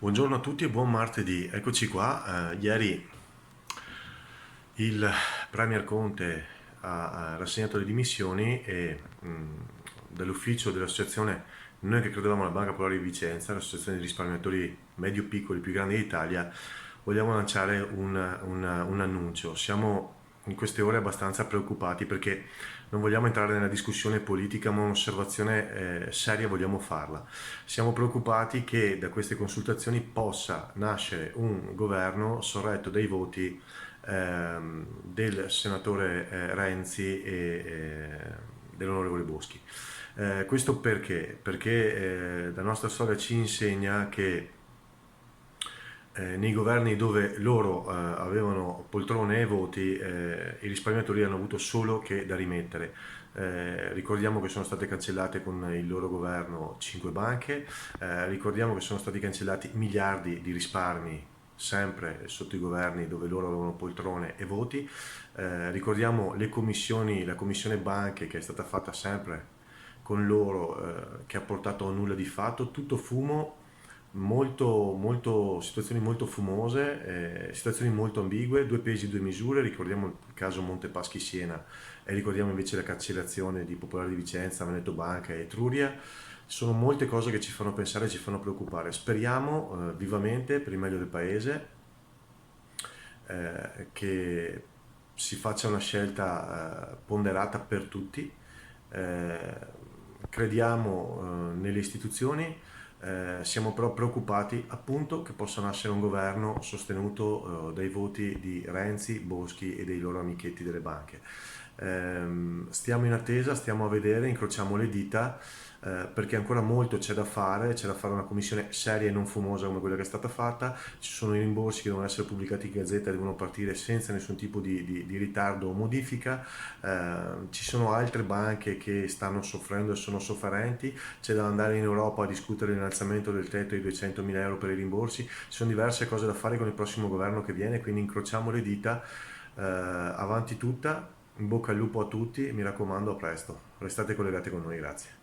Buongiorno a tutti e buon martedì. Eccoci qua. Ieri il Premier Conte ha rassegnato le dimissioni e dall'ufficio dell'associazione, noi che credevamo alla Banca Popolare di Vicenza, l'associazione di risparmiatori medio-piccoli più grande d'Italia, vogliamo lanciare un annuncio. Siamo in queste ore abbastanza preoccupati perché non vogliamo entrare nella discussione politica, ma un'osservazione seria vogliamo farla. Siamo preoccupati che da queste consultazioni possa nascere un governo sorretto dai voti del senatore Renzi e dell'onorevole Boschi. Questo perché? Perché la nostra storia ci insegna che nei governi dove loro avevano poltrone e voti, i risparmiatori hanno avuto solo che da rimettere. Ricordiamo che sono state cancellate con il loro governo 5 banche, ricordiamo che sono stati cancellati miliardi di risparmi sempre sotto i governi dove loro avevano poltrone e voti. Ricordiamo le commissioni, la commissione banche che è stata fatta sempre con loro, che ha portato a nulla di fatto, tutto fumo, situazioni molto fumose, situazioni molto ambigue, due pesi, due misure. Ricordiamo il caso Montepaschi Siena e ricordiamo invece la cancellazione di Popolare di Vicenza, Veneto Banca e Etruria. Sono molte cose che ci fanno pensare e ci fanno preoccupare. Speriamo vivamente per il meglio del paese che si faccia una scelta ponderata per tutti. Crediamo nelle istituzioni, siamo però preoccupati appunto che possa nascere un governo sostenuto dai voti di Renzi, Boschi e dei loro amichetti delle banche. Stiamo in attesa, stiamo a vedere, incrociamo le dita, perché ancora molto c'è da fare una commissione seria e non fumosa come quella che è stata fatta. Ci sono i rimborsi che devono essere pubblicati in gazzetta e devono partire senza nessun tipo di ritardo o modifica. Ci sono altre banche che stanno soffrendo e sono sofferenti, c'è da andare in Europa a discutere l'innalzamento del tetto di 200.000 euro per i rimborsi. Ci sono diverse cose da fare con il prossimo governo che viene, quindi incrociamo le dita, avanti tutta, in bocca al lupo a tutti e mi raccomando, a presto, restate collegati con noi, grazie.